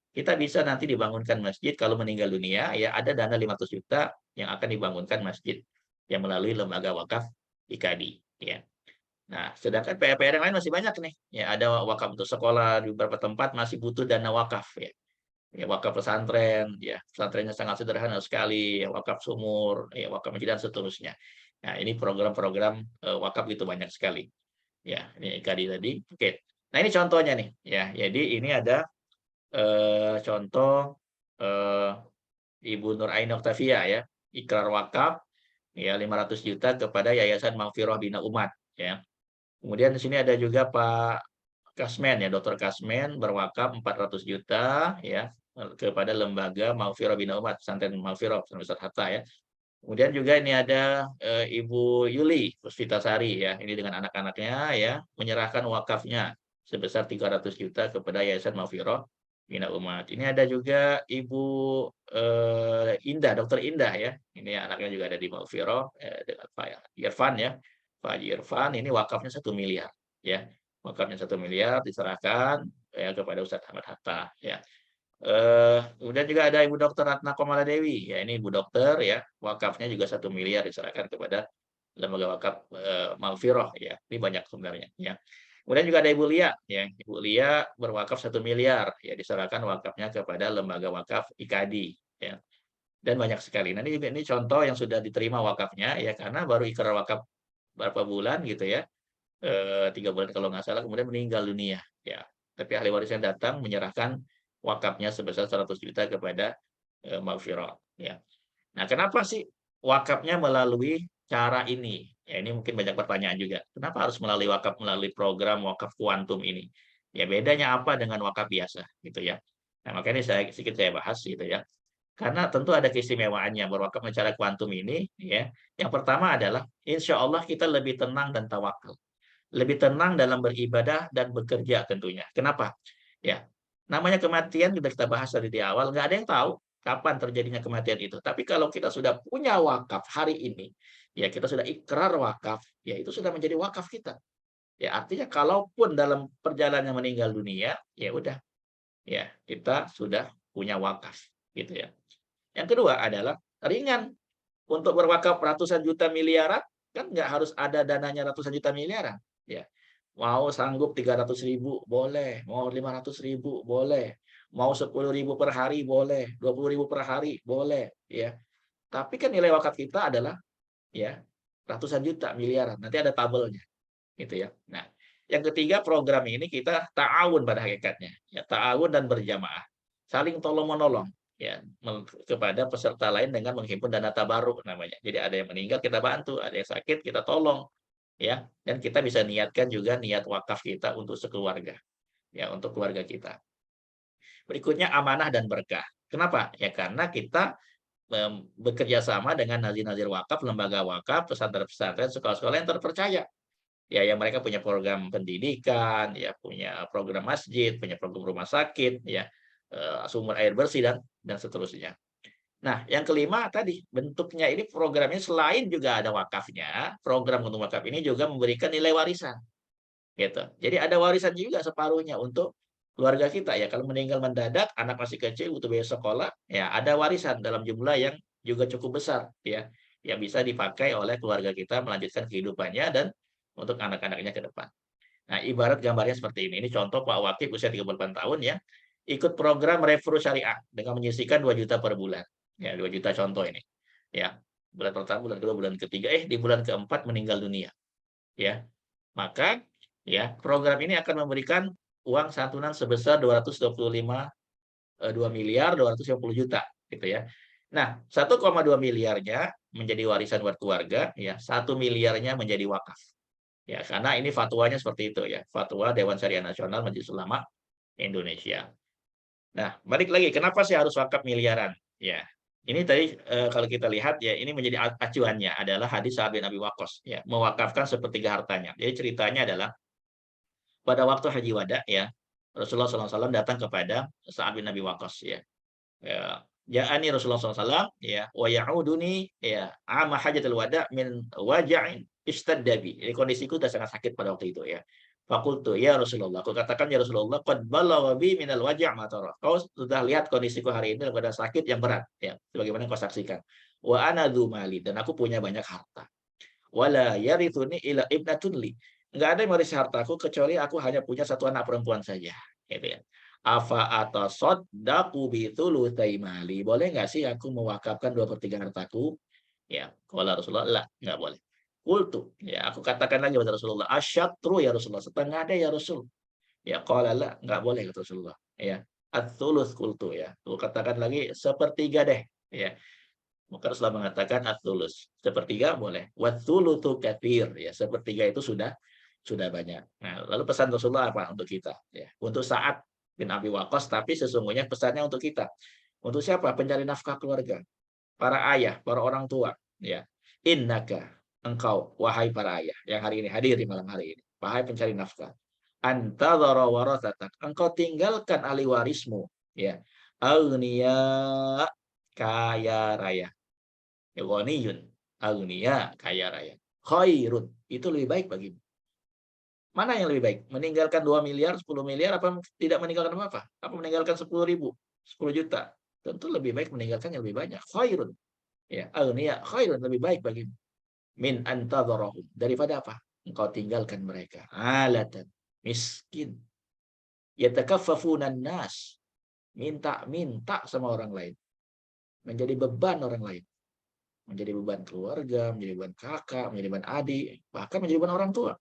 S1: Kita bisa nanti dibangunkan masjid kalau meninggal dunia ya, ada dana 500 juta yang akan dibangunkan masjid yang melalui lembaga wakaf IKADI ya. Nah, sedangkan PR-PR yang lain masih banyak nih. Ya, ada wakaf untuk sekolah di beberapa tempat masih butuh dana wakaf ya. Ya, wakaf pesantren, ya, pesantrennya sangat sederhana sekali, ya, wakaf sumur, ya, wakaf masjid dan seterusnya. Nah, ini program-program wakaf itu banyak sekali. Ya, ini IKADI tadi. Oke. Nah, ini contohnya nih, ya. Jadi ini ada contoh eh, Ibu Nur Ain Oktavia ya, ikrar wakaf ya 500 juta kepada Yayasan Maghfirah Bina Umat ya. Kemudian di sini ada juga Pak Kasmen ya, Dr. Kasmen berwakaf 400 juta ya kepada lembaga Maghfirah Bina Umat, pesantren Maghfirah, pesantren Ustadz Hatta ya. Kemudian juga ini ada Ibu Yuli Puspitasari ya, ini dengan anak-anaknya ya, menyerahkan wakafnya sebesar 300 juta kepada Yayasan Maghfirah Bina Umat. Ini ada juga Ibu Indah, Dokter Indah ya, ini anaknya juga ada di Maghfirah dengan Pak Irfan ya. Pak Haji Irfan ini wakafnya 1 miliar ya. Wakafnya 1 miliar diserahkan ya kepada Ustadz Ahmad Hatta ya. Kemudian juga ada Ibu Dokter Ratna Komala Dewi ya, ini Ibu Dokter ya, wakafnya juga 1 miliar diserahkan kepada lembaga wakaf Maghfirah ya. Ini banyak sebenarnya ya. Kemudian juga ada Ibu Lia ya, Ibu Lia berwakaf 1 miliar ya, diserahkan wakafnya kepada lembaga wakaf IKADI ya. Dan banyak sekali. Nah, ini contoh yang sudah diterima wakafnya ya, karena baru ikrar wakaf berapa bulan gitu ya, 3 bulan kalau nggak salah, kemudian meninggal dunia ya. Tapi ahli warisnya datang menyerahkan wakafnya sebesar 100 juta kepada Maghfirah ya. Nah, kenapa sih wakafnya melalui cara ini? Ya, ini mungkin banyak pertanyaan juga. Kenapa harus melalui wakaf, melalui program wakaf kuantum ini? Ya, bedanya apa dengan wakaf biasa gitu ya. Nah, makanya sedikit saya bahas gitu ya. Karena tentu ada keistimewaannya berwakaf secara kuantum ini ya. Yang pertama adalah insya Allah kita lebih tenang dan tawakal. Lebih tenang dalam beribadah dan bekerja tentunya. Kenapa? Ya, namanya kematian sudah kita bahas tadi di awal, nggak ada yang tahu kapan terjadinya kematian itu. Tapi kalau kita sudah punya wakaf hari ini, ya kita sudah ikrar wakaf, ya itu sudah menjadi wakaf kita. Ya artinya kalaupun dalam perjalanan meninggal dunia, ya udah, ya kita sudah punya wakaf, gitu ya. Yang kedua adalah ringan untuk berwakaf ratusan juta miliaran, kan nggak harus ada dananya ratusan juta miliaran. Ya, mau sanggup 300.000 boleh, mau 500.000 boleh, mau 10.000 per hari boleh, 20.000 per hari boleh, ya. Tapi kan nilai wakaf kita adalah ya ratusan juta miliaran. Nanti ada tabelnya, gitu ya. Nah, yang ketiga program ini kita ta'awun pada hakikatnya, ya ta'awun dan berjamaah, saling tolong menolong ya kepada peserta lain dengan menghimpun dana tabaruk namanya. Jadi ada yang meninggal kita bantu, ada yang sakit kita tolong ya, dan kita bisa niatkan juga niat wakaf kita untuk sekeluarga ya, untuk keluarga kita. Berikutnya amanah dan berkah. Kenapa? Ya karena kita bekerja sama dengan nazir-nazir wakaf, lembaga wakaf, pesantren-pesantren, sekolah-sekolah yang terpercaya. Ya, yang mereka punya program pendidikan, ya punya program masjid, punya program rumah sakit, ya sumber air bersih dan seterusnya. Nah, yang kelima tadi bentuknya ini programnya selain juga ada wakafnya, program untuk wakaf ini juga memberikan nilai warisan, gitu. Jadi ada warisan juga separuhnya untuk keluarga kita ya. Kalau meninggal mendadak, anak masih kecil butuh biaya sekolah, ya ada warisan dalam jumlah yang juga cukup besar, ya, yang bisa dipakai oleh keluarga kita melanjutkan kehidupannya dan untuk anak-anaknya ke depan. Nah, ibarat gambarnya seperti ini. Ini contoh Pak Wakif usia 38 tahun ya, ikut program Refresh Syariah dengan menyisihkan 2 juta per bulan. Ya, 2 juta contoh ini. Ya, bulan pertama, bulan kedua, bulan ketiga, di bulan keempat meninggal dunia. Ya, maka ya program ini akan memberikan uang santunan sebesar 225 2 miliar 250 juta gitu ya. Nah, 1,2 miliarnya menjadi warisan buat keluarga, ya 1 miliarnya menjadi wakaf. Ya, karena ini fatwanya seperti itu ya, fatwa Dewan Syariah Nasional Majelis Ulama Indonesia. Nah, balik lagi, kenapa sih harus wakaf miliaran? Ya, ini tadi kalau kita lihat ya, ini menjadi acuannya adalah hadis Sa'ad bin Abi Waqqas ya, mewakafkan sepertiga hartanya. Jadi ceritanya adalah pada waktu Haji Wada ya, Rasulullah SAW datang kepada Sa'ad bin Abi Waqqas ya. Ya, ja'ani Rasulullah SAW ya, wa ya'uduni ya, ama hajatul wada min waja'in istaddabi. Jadi kondisiku sudah sangat sakit pada waktu itu ya. Fakultu ya Rasulullah, aku katakan ya Rasulullah, qad balagha bi minal waja' ma tara. Kau sudah lihat kondisiku hari ini pada sakit yang berat ya, sebagaimana kau saksikan. Wa ana dzu mali, dan aku punya banyak harta. Wala yarithuni ila ibnatun li. Enggak ada yang mewarisi hartaku kecuali aku hanya punya satu anak perempuan saja, gitu ya. Afa atasaddaqu bi thulutsai mali. Boleh nggak sih aku mewakafkan 2/3 hartaku? Ya, qala Rasulullah, la, nggak boleh. Qultu, ya aku katakan lagi kepada Rasulullah, asyatru ya Rasulullah, setengah deh ya Rasul. Ya qala la, nggak boleh kata Rasulullah. Ya, ats-tsulus qultu ya. Aku katakan lagi sepertiga deh, ya. Maka Rasulullah mengatakan ats-tsulus, sepertiga boleh. Wat-tsulutsu katsir, ya sepertiga itu sudah banyak. Nah, lalu pesan Rasulullah apa untuk kita? Ya, untuk Sa'ad bin Abi Waqqas, tapi sesungguhnya pesannya untuk kita. Untuk siapa? Pencari nafkah keluarga, para ayah, para orang tua. Ya, innaka, engkau, wahai para ayah yang hari ini hadir di malam hari ini, wahai pencari nafkah. Antadzara warathatak, engkau tinggalkan ahli warismu. Ya, agniya, kaya raya. Ya, ghaniyun, agniya, kaya raya. Khairun, itu lebih baik bagimu. Mana yang lebih baik? Meninggalkan 2 miliar, 10 miliar, apa tidak meninggalkan apa-apa? Apa meninggalkan 10.000, 10 juta? Tentu lebih baik meninggalkan yang lebih banyak. Khairun. Ya, aghniya, khairun, lebih baik bagimu. Min antadharahum. Daripada apa? Engkau tinggalkan mereka. Alatan, miskin. Yatakaffafunan nas. Minta-minta sama orang lain. Menjadi beban orang lain. Menjadi beban keluarga, menjadi beban kakak, menjadi beban adik, bahkan menjadi beban orang tua.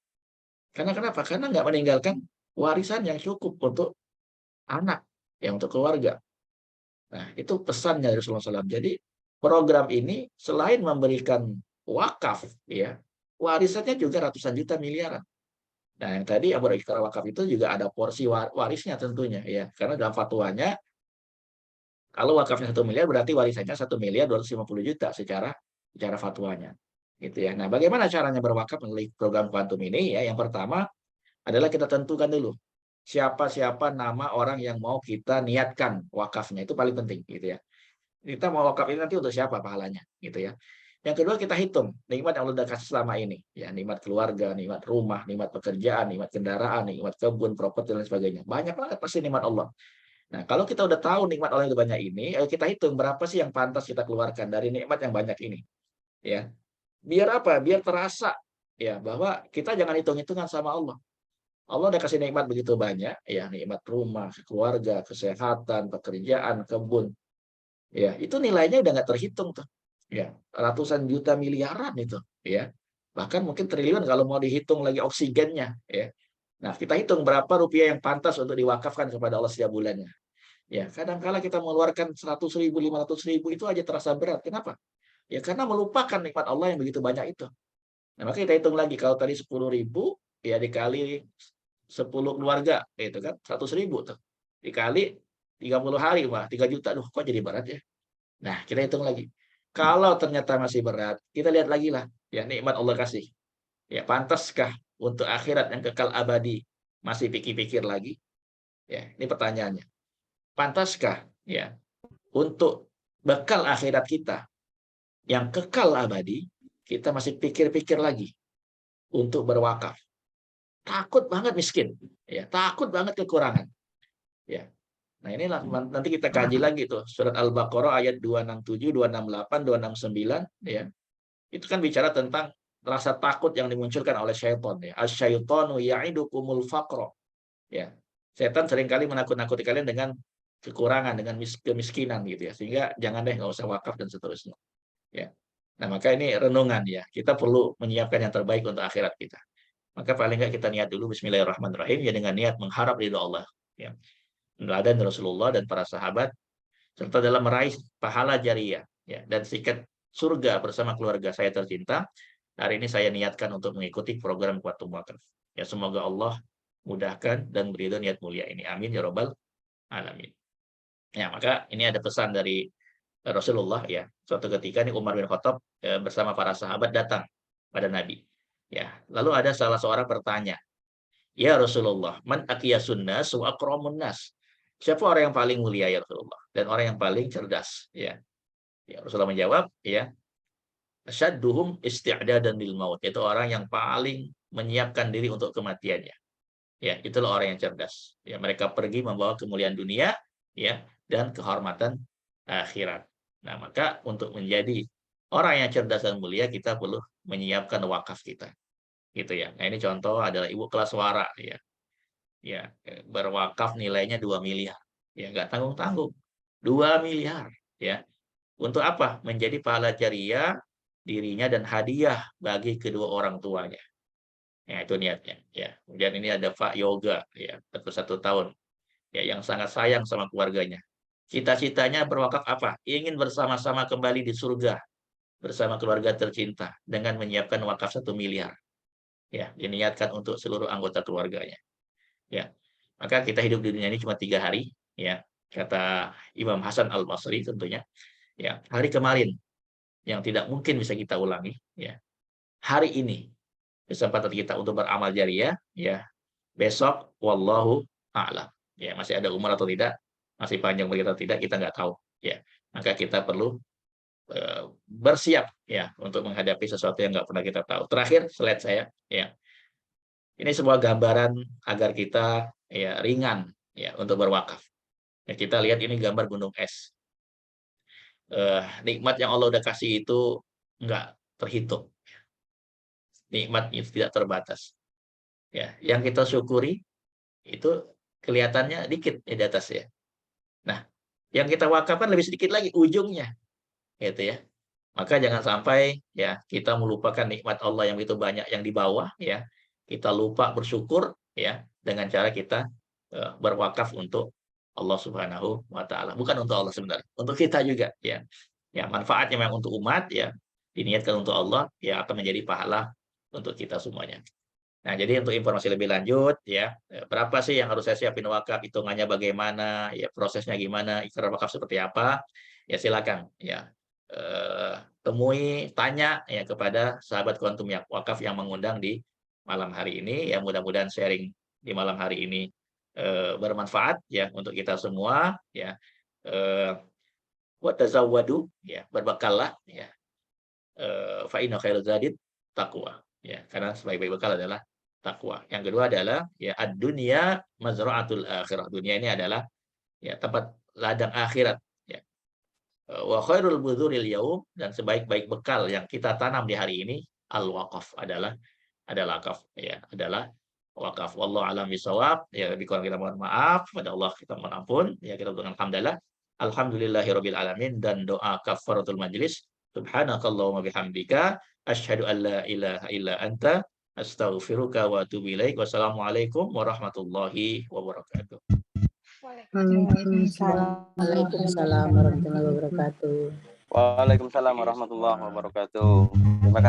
S1: Karena kenapa? Karena nggak meninggalkan warisan yang cukup untuk anak, yang untuk keluarga. Nah, itu pesannya dari Rasulullah SAW. Jadi program ini selain memberikan wakaf, ya, warisannya juga ratusan juta miliaran. Nah, yang tadi yang berikrar wakaf itu juga ada porsi warisnya tentunya, ya, karena dalam fatwanya kalau wakafnya 1 miliar berarti warisannya 1.250.000.000 secara fatwanya, gitu ya. Nah, bagaimana caranya berwakaf melalui program kuantum ini? Ya, yang pertama adalah kita tentukan dulu siapa-siapa nama orang yang mau kita niatkan wakafnya, itu paling penting gitu ya. Kita mau wakaf ini nanti untuk siapa pahalanya gitu ya. Yang kedua, kita hitung nikmat yang Allah sudah kasih selama ini ya, nikmat keluarga, nikmat rumah, nikmat pekerjaan, nikmat kendaraan, nikmat kebun, properti dan sebagainya. Banyak banget pasti nikmat Allah. Nah, kalau kita udah tahu nikmat Allah yang banyak ini, ayo kita hitung berapa sih yang pantas kita keluarkan dari nikmat yang banyak ini ya. Biar apa? Biar terasa ya bahwa kita jangan hitung-hitungan sama Allah. Allah udah kasih nikmat begitu banyak, ya nikmat rumah, keluarga, kesehatan, pekerjaan, kebun. Ya, itu nilainya udah nggak terhitung tuh. Ya, ratusan juta miliaran itu, ya. Bahkan mungkin triliun kalau mau dihitung lagi oksigennya, ya. Nah, kita hitung berapa rupiah yang pantas untuk diwakafkan kepada Allah setiap bulannya. Ya, kadang-kala kita mengeluarkan 100.000, 500.000 itu aja terasa berat. Kenapa? Ya karena melupakan nikmat Allah yang begitu banyak itu. Nah, maka kita hitung lagi kalau tadi 10.000 ya dikali 10 keluarga, itu kan 100.000 tuh. Dikali 30 hari, wah 3 juta. Duh, kok jadi berat ya? Nah, kita hitung lagi. Kalau ternyata masih berat, kita lihat lagi lah, ya nikmat Allah kasih. Ya, pantaskah untuk akhirat yang kekal abadi? Masih pikir-pikir lagi. Ya, ini pertanyaannya. Pantaskah ya untuk bekal akhirat kita yang kekal abadi, kita masih pikir-pikir lagi untuk berwakaf? Takut banget miskin, ya, takut banget kekurangan. Ya. Nah, inilah nanti kita kaji lagi tuh surat Al-Baqarah ayat 267, 268, 269 ya. Itu kan bicara tentang rasa takut yang dimunculkan oleh syaitan ya. Asyaitonu ya'idukumul faqra. Ya. Setan seringkali menakut-nakuti kalian dengan kekurangan, dengan kemiskinan gitu ya. Sehingga jangan deh nggak usah wakaf dan seterusnya. Ya. Nah, maka ini renungan ya. Kita perlu menyiapkan yang terbaik untuk akhirat kita. Maka paling nggak kita niat dulu bismillahirrahmanirrahim ya, dengan niat mengharap ridho Allah. Ya. Meneladani Rasulullah dan para sahabat serta dalam meraih pahala jariyah ya, dan tiket surga bersama keluarga saya tercinta. Hari ini saya niatkan untuk mengikuti program Quantum Wakaf. Ya, semoga Allah mudahkan dan beri niat mulia ini. Amin ya robbal alamin. Ya, maka ini ada pesan dari Rasulullah ya. Suatu ketika nih Umar bin Khattab bersama para sahabat datang pada Nabi. Ya, lalu ada salah seorang bertanya, "Ya Rasulullah, man aqyasun nas wa akramun nas?" Siapa orang yang paling mulia ya Rasulullah dan orang yang paling cerdas? Ya. Ya, Rasulullah menjawab, ya, asyadduhum isti'dadan lil maut. Itu orang yang paling menyiapkan diri untuk kematiannya. Ya, itulah orang yang cerdas. Ya, mereka pergi membawa kemuliaan dunia, ya, dan kehormatan akhirat. Nah, maka untuk menjadi orang yang cerdas dan mulia kita perlu menyiapkan wakaf kita. Gitu ya. Nah, ini contoh adalah ibu kelas wara ya. Ya, berwakaf nilainya 2 miliar. Ya, nggak tanggung-tanggung. 2 miliar, ya. Untuk apa? Menjadi pahala jariah dirinya dan hadiah bagi kedua orang tuanya. Ya, itu niatnya. Ya. Kemudian ini ada Pak Yoga, ya, 41 tahun, ya, yang sangat sayang sama keluarganya. Cita-citanya berwakaf apa? Ingin bersama-sama kembali di surga bersama keluarga tercinta dengan menyiapkan wakaf 1 miliar. Ya, diniatkan untuk seluruh anggota keluarganya. Ya, maka kita hidup di dunia ini cuma 3 hari. Ya, kata Imam Hasan Al Basri tentunya. Ya, hari kemarin yang tidak mungkin bisa kita ulangi. Ya, hari ini kesempatan kita untuk beramal jariah, ya, besok wallahu a'lam. Ya, masih ada umur atau tidak, masih panjang bagi atau tidak, kita nggak tahu. Ya, maka kita perlu bersiap ya untuk menghadapi sesuatu yang nggak pernah kita tahu. Terakhir, slide saya, ya. Ini sebuah gambaran agar kita ya ringan ya untuk berwakaf. Ya, kita lihat ini gambar gunung es. Nikmat yang Allah udah kasih itu nggak terhitung. Nikmat itu tidak terbatas. Ya, yang kita syukuri itu kelihatannya dikit di atas ya. Nah, yang kita wakafkan lebih sedikit lagi ujungnya, gitu ya. Maka jangan sampai ya kita melupakan nikmat Allah yang begitu banyak yang di bawah ya. Kita lupa bersyukur ya dengan cara kita berwakaf untuk Allah Subhanahu wa taala. Bukan untuk Allah sebenarnya, untuk kita juga ya. Ya, manfaatnya memang untuk umat ya, diniatkan untuk Allah ya akan menjadi pahala untuk kita semuanya. Nah, jadi untuk informasi lebih lanjut ya, berapa sih yang harus saya siapin wakaf, hitungannya bagaimana, ya prosesnya gimana, ikrar wakaf seperti apa, ya silakan ya temui, tanya ya kepada sahabat Quantum Wakaf yang mengundang di malam hari ini. Ya mudah-mudahan sharing di malam hari ini bermanfaat ya untuk kita semua ya. Wa tazawwadu ya, berbekallah ya. Fa inna khairaz zadit taqwa. Ya, karena sebaik-baik bekal adalah takwa. Yang kedua adalah ya ad-dunya mazra'atul akhirah. Dunia ini adalah ya tempat ladang akhirat ya. Wa khairul budhuril yaum, dan sebaik-baik bekal yang kita tanam di hari ini al-waqaf adalah wakaf ya, adalah wakaf. Wallahu a'lam bishawab. Ya, lebih kurang kita mohon maaf, pada Allah kita mohon ampun. Ya, kita dengan alhamdulillah. Alhamdulillahirabbil alamin, dan doa kafaratul majlis. Subhanakallahumma bihamdika asyhadu an la ilaha illa anta astaghfiruka wa atubu ilaik. Wassalamualaikum warahmatullahi wabarakatuh.
S2: Waalaikumsalam.
S3: Waalaikumsalam warahmatullahi wabarakatuh.
S4: Waalaikumsalam warahmatullahi wabarakatuh. Terima kasih.